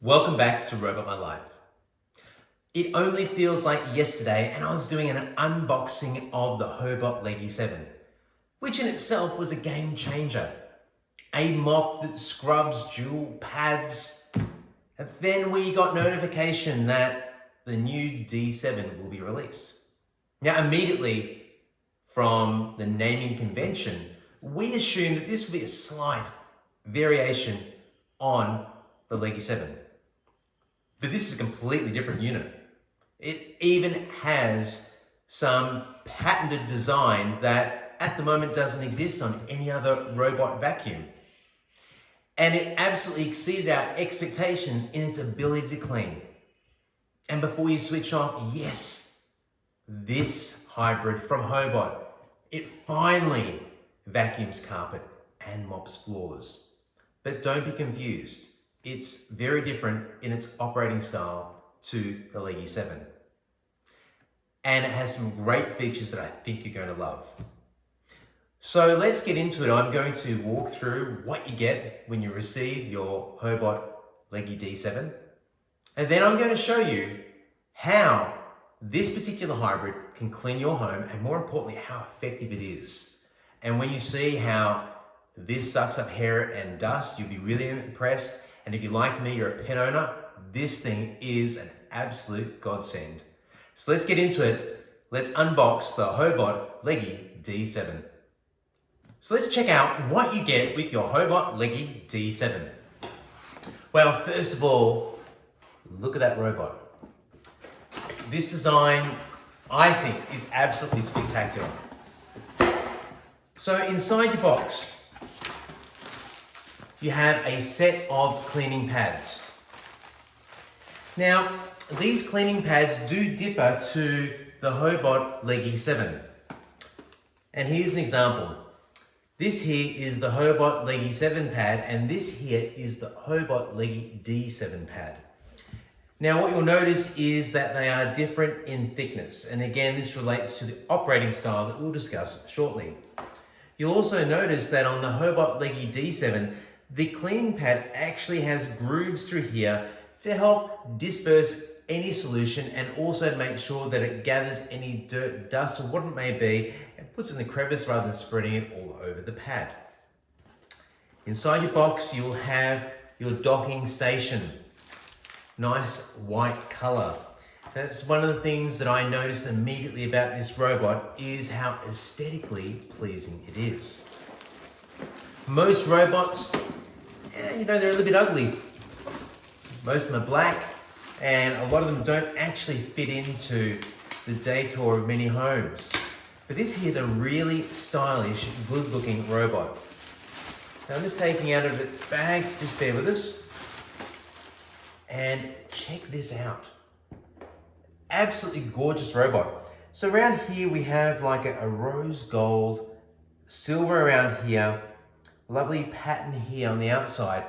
Welcome back to Robot My Life. It only feels like yesterday and I was doing an unboxing of the HOBOT Legee 7, which in itself was a game changer. A mop that scrubs dual pads. And then we got notification that the new D7 will be released. Now immediately from the naming convention, we assumed that this would be a slight variation on the Legee 7. But this is a completely different unit. It even has some patented design that at the moment doesn't exist on any other robot vacuum. And it absolutely exceeded our expectations in its ability to clean. And before you switch off, yes, this hybrid from HOBOT, it finally vacuums carpet and mops floors. But don't be confused. It's very different in its operating style to the Legee 7. And it has some great features that I think you're going to love. So let's get into it. I'm going to walk through what you get when you receive your HOBOT Legee D7. And then I'm going to show you how this particular hybrid can clean your home and more importantly, how effective it is. And when you see how this sucks up hair and dust, you'll be really impressed. And if you're like me, you're a pet owner, this thing is an absolute godsend. So let's get into it. Let's unbox the HOBOT Legee D7. So let's check out what you get with your HOBOT Legee D7. Well, first of all, look at that robot. This design, I think, is absolutely spectacular. So inside your box, you have a set of cleaning pads. Now, these cleaning pads do differ to the HOBOT Legee 7. And here's an example. This here is the HOBOT Legee 7 pad, and this here is the HOBOT Legee D7 pad. Now, what you'll notice is that they are different in thickness. And again, this relates to the operating style that we'll discuss shortly. You'll also notice that on the HOBOT Legee D7, the cleaning pad actually has grooves through here to help disperse any solution and also make sure that it gathers any dirt, dust, or what it may be and puts it in the crevice rather than spreading it all over the pad. Inside your box, you'll have your docking station. Nice white color. That's one of the things that I noticed immediately about this robot is how aesthetically pleasing it is. Most robots, they're a little bit ugly. Most of them are black, and a lot of them don't actually fit into the decor of many homes. But this here is a really stylish, good-looking robot. Now I'm just taking out of its bags, just bear with us. And check this out. Absolutely gorgeous robot. So around here we have like a rose gold, silver around here, lovely pattern here on the outside.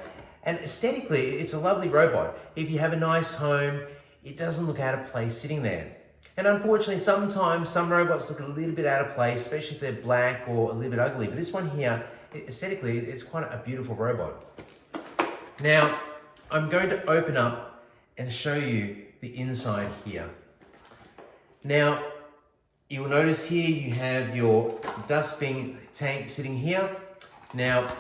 And aesthetically, it's a lovely robot. If you have a nice home, it doesn't look out of place sitting there. And unfortunately, sometimes some robots look a little bit out of place, especially if they're black or a little bit ugly. But this one here, aesthetically, it's quite a beautiful robot. Now, I'm going to open up and show you the inside here. Now, you will notice here you have your dustbin tank sitting here. Now,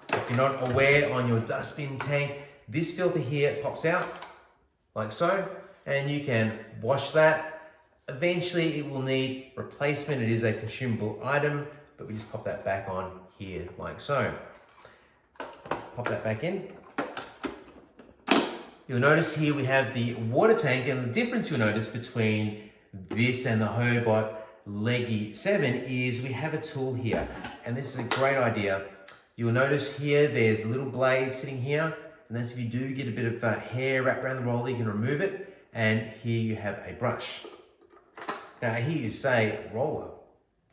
if you're not aware, on your dustbin tank, this filter here pops out like so, and you can wash that. Eventually, it will need replacement. It is a consumable item, but we just pop that back on here like so. Pop that back in. You'll notice here we have the water tank, and the difference you'll notice between this and the HOBOT Legee 7 is we have a tool here, and this is a great idea. You'll notice here there's a little blade sitting here, and that's if you do get a bit of hair wrapped around the roller, you can remove it, and here you have a brush. Now I hear you say, roller.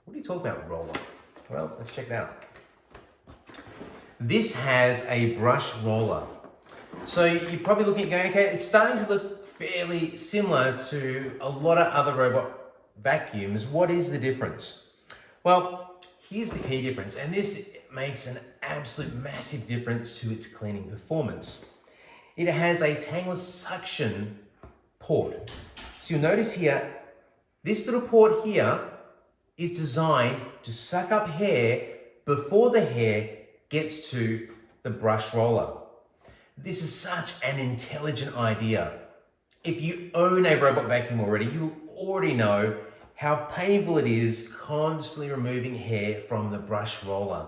What are you talking about, roller? Well, let's check it out. This has a brush roller. So you're probably looking at going, okay, it's starting to look fairly similar to a lot of other robot vacuums. What is the difference? Well, here's the key difference, and this makes an absolute massive difference to its cleaning performance. it has a Tangleless suction port. So you'll notice here, this little port here is designed to suck up hair before the hair gets to the brush roller. This is such an intelligent idea. If you own a robot vacuum already, you already know how painful it is constantly removing hair from the brush roller.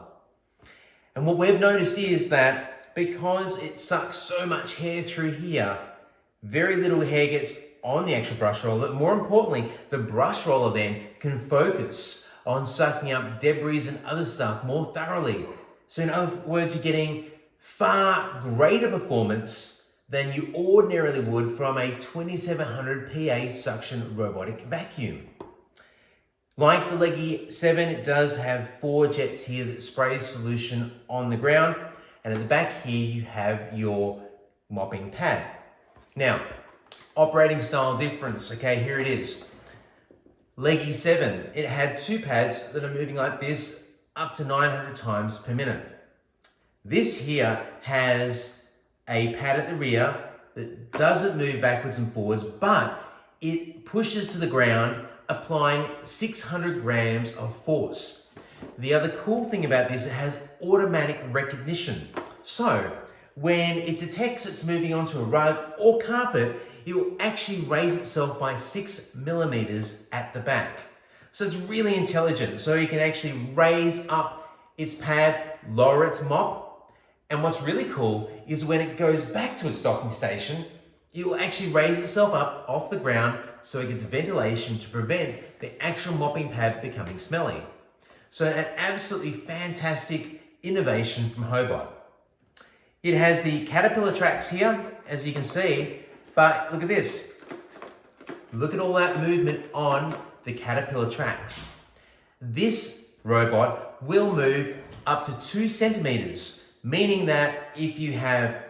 And what we've noticed is that because it sucks so much hair through here, very little hair gets on the actual brush roller. More importantly, the brush roller then can focus on sucking up debris and other stuff more thoroughly. So in other words, you're getting far greater performance than you ordinarily would from a 2700 PA suction robotic vacuum. Like the LEGEE D7, it does have 4 jets here that spray solution on the ground, and at the back here you have your mopping pad. Now, operating style difference, okay, here it is. LEGEE D7, it had 2 pads that are moving like this up to 900 times per minute. This here has a pad at the rear that doesn't move backwards and forwards, but it pushes to the ground, applying 600 grams of force. The other cool thing about this, it has automatic recognition. So when it detects it's moving onto a rug or carpet, it will actually raise itself by 6 millimeters at the back. So it's really intelligent. So you can actually raise up its pad, lower its mop. And what's really cool is when it goes back to its docking station, it will actually raise itself up off the ground so it gets ventilation to prevent the actual mopping pad becoming smelly. So an absolutely fantastic innovation from HOBOT. It has the caterpillar tracks here, as you can see, but look at this. Look at all that movement on the caterpillar tracks. This robot will move up to 2 centimeters, meaning that if you have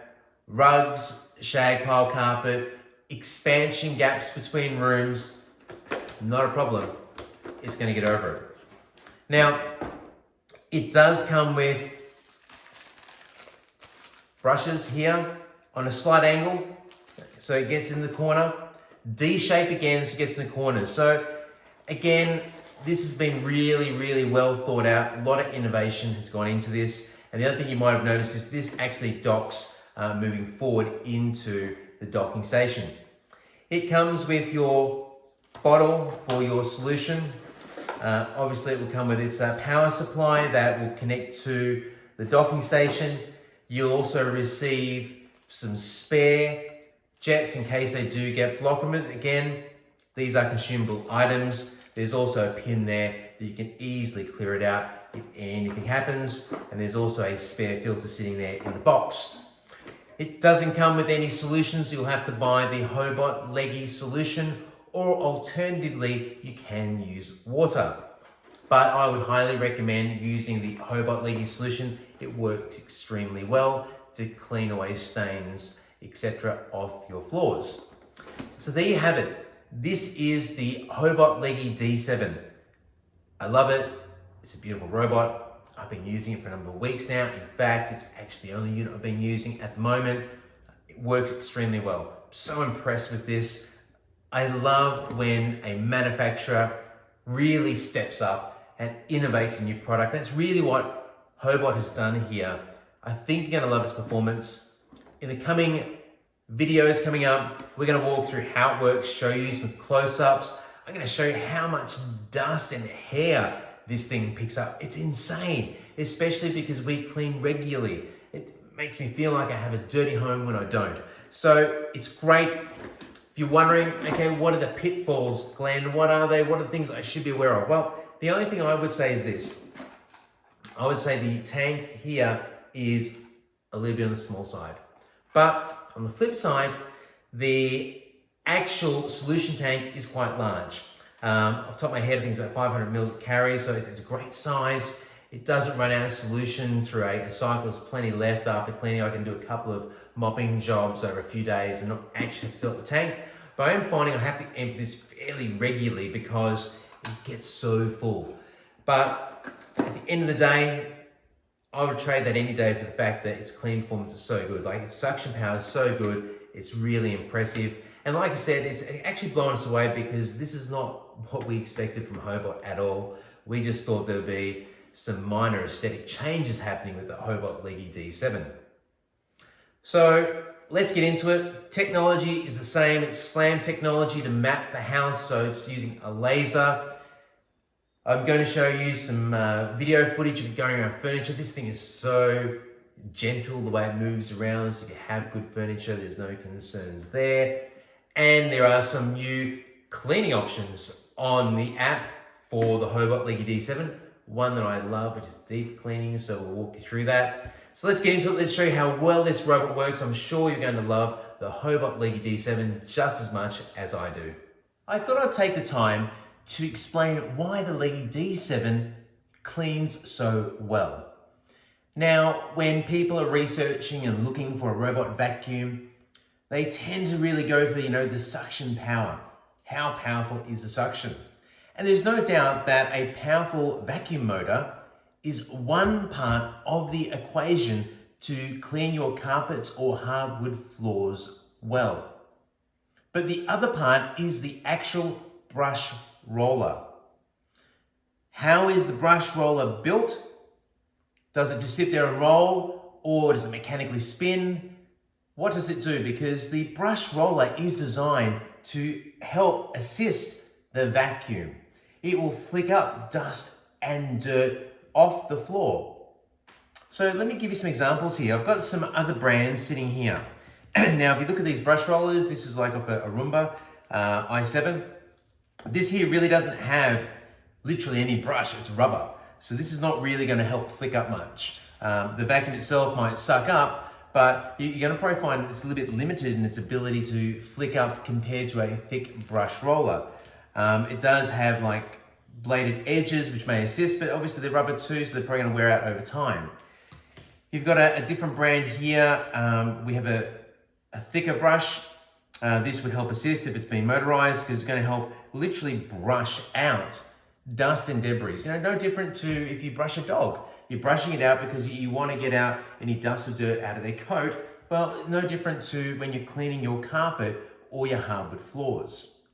rugs, shag pile carpet, expansion gaps between rooms, not a problem. It's going to get over it. Now, it does come with brushes here on a slight angle, so it gets in the corner. D shape again, so it gets in the corners. So again, this has been really, really well thought out. A lot of innovation has gone into this. And the other thing you might have noticed is this actually docks moving forward into the docking station. It comes with your bottle for your solution. Obviously it will come with its power supply that will connect to the docking station. You'll also receive some spare jets in case they do get blocked. Again, these are consumable items. There's also a pin there that you can easily clear it out if anything happens. And there's also a spare filter sitting there in the box. It doesn't come with any solutions. You'll have to buy the HOBOT Legee solution, or alternatively, you can use water. But I would highly recommend using the HOBOT Legee solution. It works extremely well to clean away stains, etc. off your floors. So there you have it. This is the HOBOT Legee D7. I love it. It's a beautiful robot. I've been using it for a number of weeks now. In fact, it's actually the only unit I've been using at the moment. It works extremely well. I'm so impressed with this. I love when a manufacturer really steps up and innovates a new product. That's really what HOBOT has done here. I think you're gonna love its performance. In the coming videos coming up, we're gonna walk through how it works, show you some close-ups. I'm gonna show you how much dust and hair this thing picks up. It's insane, especially because we clean regularly. It makes me feel like I have a dirty home when I don't. So it's great. If you're wondering, okay, what are the pitfalls, Glenn? What are they? What are the things I should be aware of? Well, the only thing I would say is this. I would say the tank here is a little bit on the small side. But on the flip side, the actual solution tank is quite large. Off the top of my head, I think it's about 500 mils it carries, so it's a great size. It doesn't run out of solution through a cycle. There's plenty left after cleaning. I can do a couple of mopping jobs over a few days and not actually have to fill up the tank. But I am finding I have to empty this fairly regularly because it gets so full. But at the end of the day, I would trade that any day for the fact that its clean performance is so good. Like its suction power is so good, it's really impressive. And like I said, it's actually blown us away because this is not what we expected from Hobot at all. We just thought there would be some minor aesthetic changes happening with the HOBOT Legee D7. So let's get into it. Technology is the same. It's SLAM technology to map the house, so it's using a laser. I'm going to show you some video footage of it going around furniture. This thing is so gentle, the way it moves around, so if you have good furniture, there's no concerns there. And there are some new cleaning options on the app for the HOBOT Legee D7. One that I love, which is deep cleaning, so we'll walk you through that. So let's get into it. Let's show you how well this robot works. I'm sure you're going to love the HOBOT Legee D7 just as much as I do. I thought I'd take the time to explain why the Legee D7 cleans so well. Now, when people are researching and looking for a robot vacuum, they tend to really go for, the suction power. How powerful is the suction? And there's no doubt that a powerful vacuum motor is one part of the equation to clean your carpets or hardwood floors well. But the other part is the actual brush roller. How is the brush roller built? Does it just sit there and roll, or does it mechanically spin? What does it do? Because the brush roller is designed to help assist the vacuum. It will flick up dust and dirt off the floor. So let me give you some examples here. I've got some other brands sitting here. Now, if you look at these brush rollers, this is like a Roomba i7. This here really doesn't have literally any brush, it's rubber. So this is not really going to help flick up much. The vacuum itself might suck up, but you're going to probably find that it's a little bit limited in its ability to flick up compared to a thick brush roller. It does have like bladed edges, which may assist, but obviously they're rubber too, so they're probably going to wear out over time. You've got a different brand here. We have a thicker brush. This would help assist if it's been motorized, because it's going to help literally brush out dust and debris. No different to if you brush a dog. You're brushing it out because you want to get out any dust or dirt out of their coat. Well, no different to when you're cleaning your carpet or your hardwood floors.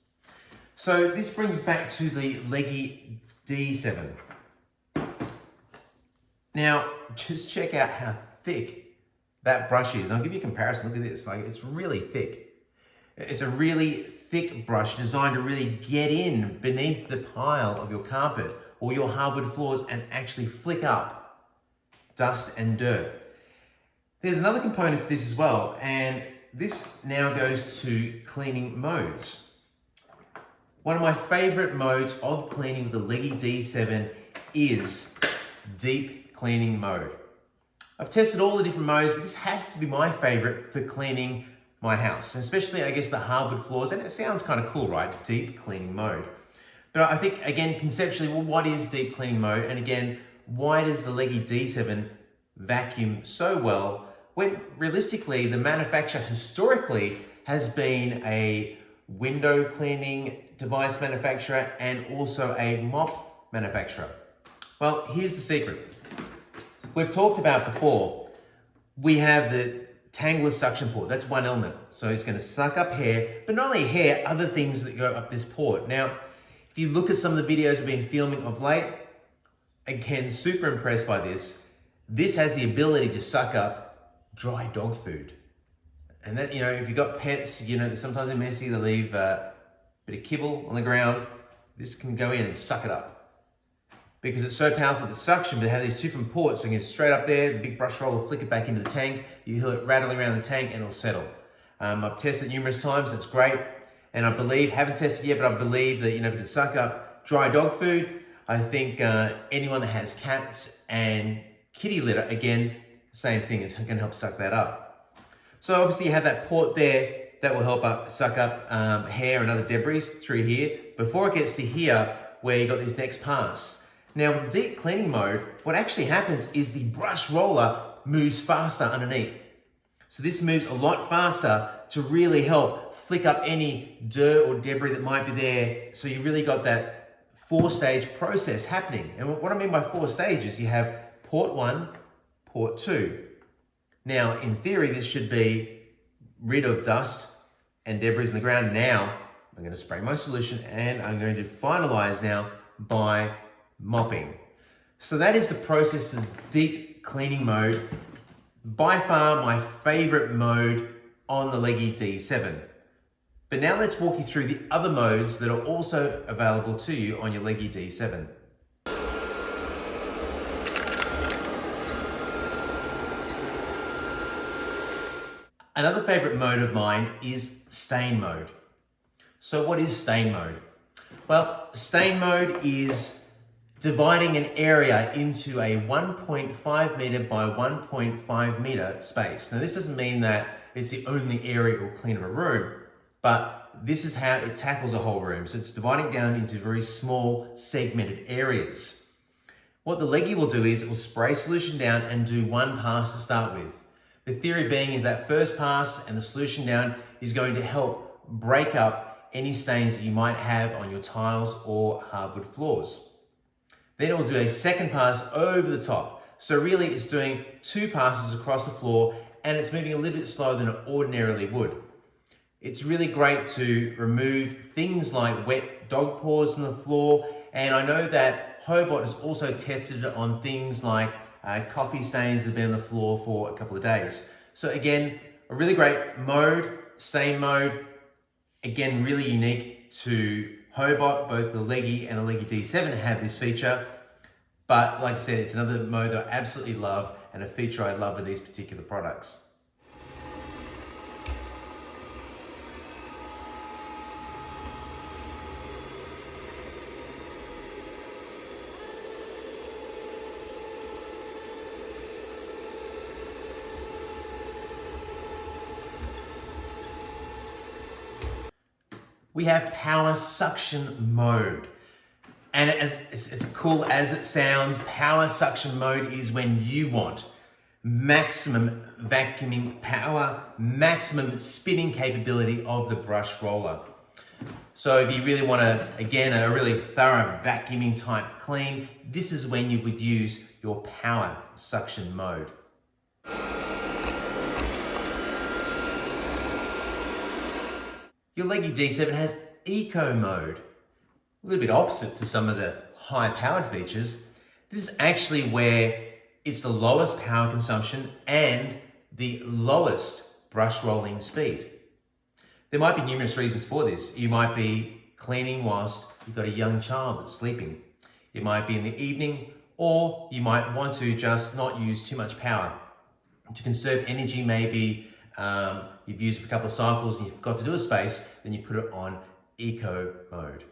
So this brings us back to the Legee D7. Now, just check out how thick that brush is. I'll give you a comparison. Look at this. Like, it's really thick. It's a really thick brush designed to really get in beneath the pile of your carpet or your hardwood floors and actually flick up dust and dirt. There's another component to this as well, and this now goes to cleaning modes. One of my favorite modes of cleaning with the Legee D7 is deep cleaning mode. I've tested all the different modes, but this has to be my favorite for cleaning my house, especially I guess the hardwood floors. And it sounds kind of cool, right? Deep cleaning mode. But I think, again, conceptually, well, what is deep cleaning mode? And again, why does the Legee D7 vacuum so well when realistically the manufacturer historically has been a window cleaning device manufacturer and also a mop manufacturer? Well, here's the secret. We've talked about before, we have the Tangleless suction port. That's one element. So it's going to suck up hair, but not only hair, other things that go up this port. Now, if you look at some of the videos we've been filming of late, again, super impressed by this. This has the ability to suck up dry dog food. And that, if you've got pets, sometimes they're messy, they leave a bit of kibble on the ground. This can go in and suck it up. Because it's so powerful, the suction, but they have these two different ports. So you can straight up there, the big brush roller will flick it back into the tank. You hear it rattling around the tank and it'll settle. I've tested it numerous times, that's great. And I believe, haven't tested yet, but I believe that, if it can suck up dry dog food, I think anyone that has cats and kitty litter, again, same thing, it's going to help suck that up. So obviously you have that port there that will help suck up hair and other debris through here before it gets to here where you got this next pass. Now with the deep cleaning mode, what actually happens is the brush roller moves faster underneath. So this moves a lot faster to really help flick up any dirt or debris that might be there. So you really got that 4-stage process happening. And what I mean by 4 stages, you have port 1, port 2. Now, in theory, this should be rid of dust and debris in the ground. Now, I'm going to spray my solution and I'm going to finalize now by mopping. So that is the process for deep cleaning mode. By far my favorite mode on the LEGEE D7. But now let's walk you through the other modes that are also available to you on your LEGEE D7. Another favorite mode of mine is stain mode. So what is stain mode? Well, stain mode is dividing an area into a 1.5 meter by 1.5 meter space. Now this doesn't mean that it's the only area it will clean of a room, but this is how it tackles a whole room. So it's dividing down into very small segmented areas. What the LEGEE will do is it will spray solution down and do one pass to start with. The theory being is that first pass and the solution down is going to help break up any stains that you might have on your tiles or hardwood floors. Then it will do a second pass over the top. So really it's doing 2 passes across the floor and it's moving a little bit slower than it ordinarily would. It's really great to remove things like wet dog paws on the floor. And I know that HOBOT has also tested it on things like coffee stains that have been on the floor for a couple of days. So again, a really great mode, stain mode. Again, really unique to HOBOT. Both the LEGEE and the LEGEE D7 have this feature. But like I said, it's another mode that I absolutely love and a feature I love with these particular products. We have power suction mode. And it's cool as it sounds, power suction mode is when you want maximum vacuuming power, maximum spinning capability of the brush roller. So if you really want to, again, a really thorough vacuuming type clean, this is when you would use your power suction mode. Your LEGEE D7 has eco mode. A little bit opposite to some of the high-powered features. This is actually where it's the lowest power consumption and the lowest brush rolling speed. There might be numerous reasons for this. You might be cleaning whilst you've got a young child that's sleeping. It might be in the evening, or you might want to just not use too much power. To conserve energy, maybe you've used it for a couple of cycles and you forgot to do a space, then you put it on eco mode.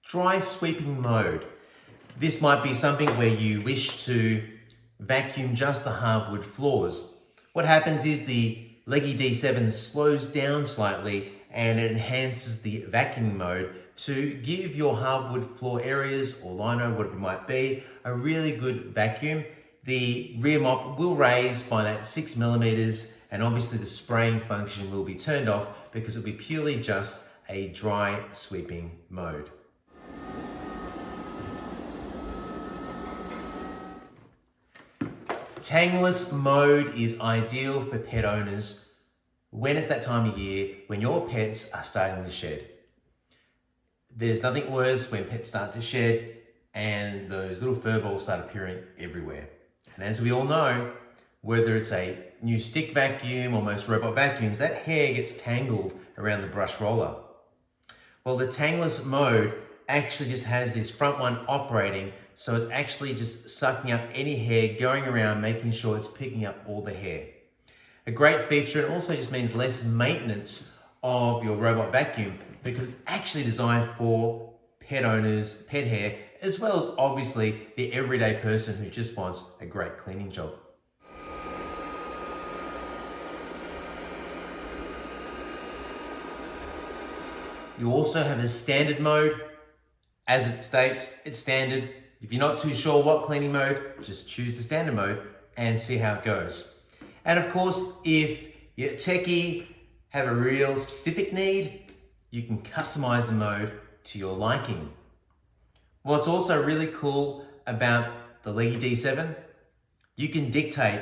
Dry sweeping mode. This might be something where you wish to vacuum just the hardwood floors. What happens is the LEGEE D7 slows down slightly and it enhances the vacuum mode to give your hardwood floor areas or lino, whatever it might be, a really good vacuum. The rear mop will raise by that 6 millimeters, and obviously the spraying function will be turned off because it'll be purely just a dry sweeping mode. Tangleless mode is ideal for pet owners when it's that time of year when your pets are starting to shed. There's nothing worse when pets start to shed and those little fur balls start appearing everywhere. And as we all know, whether it's a new stick vacuum or most robot vacuums, that hair gets tangled around the brush roller. Well, the Tangleless mode actually just has this front one operating, so it's actually just sucking up any hair, going around, making sure it's picking up all the hair. A great feature, and also just means less maintenance of your robot vacuum because it's actually designed for pet owners, pet hair, as well as obviously the everyday person who just wants a great cleaning job. You also have a standard mode. As it states, it's standard. If you're not too sure what cleaning mode, just choose the standard mode and see how it goes. And of course, if you're techie, have a real specific need, you can customize the mode to your liking. What's also really cool about the LEGEE D7, you can dictate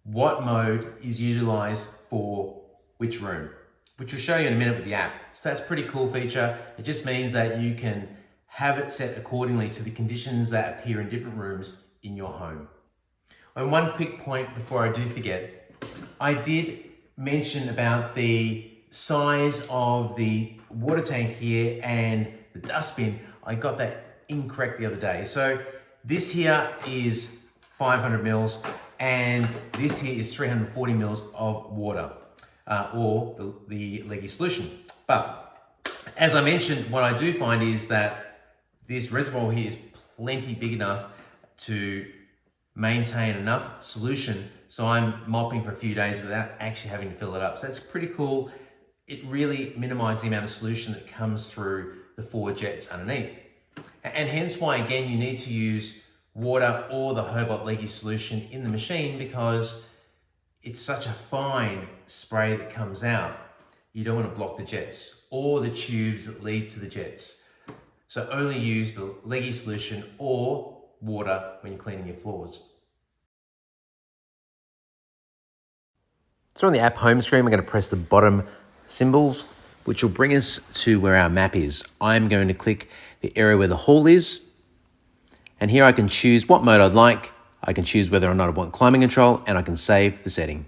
what mode is utilized for which room, which we'll show you in a minute with the app. So that's a pretty cool feature. It just means that you can have it set accordingly to the conditions that appear in different rooms in your home. And one quick point before I do forget, I did mention about the size of the water tank here and the dustbin. I got that incorrect the other day. So this here is 500 mils and this here is 340 mils of water or the Legee solution. But as I mentioned, what I do find is that this reservoir here is plenty big enough to maintain enough solution so I'm mopping for a few days without actually having to fill it up. So that's pretty cool. It really minimizes the amount of solution that comes through the 4 jets underneath. And hence why, again, you need to use water or the HOBOT Legee solution in the machine because it's such a fine spray that comes out. You don't want to block the jets or the tubes that lead to the jets. So only use the Legee solution or water when you're cleaning your floors. So on the app home screen, we're going to press the bottom symbols, which will bring us to where our map is. I'm going to click the area where the hall is. And here I can choose what mode I'd like. I can choose whether or not I want climate control, and I can save the setting.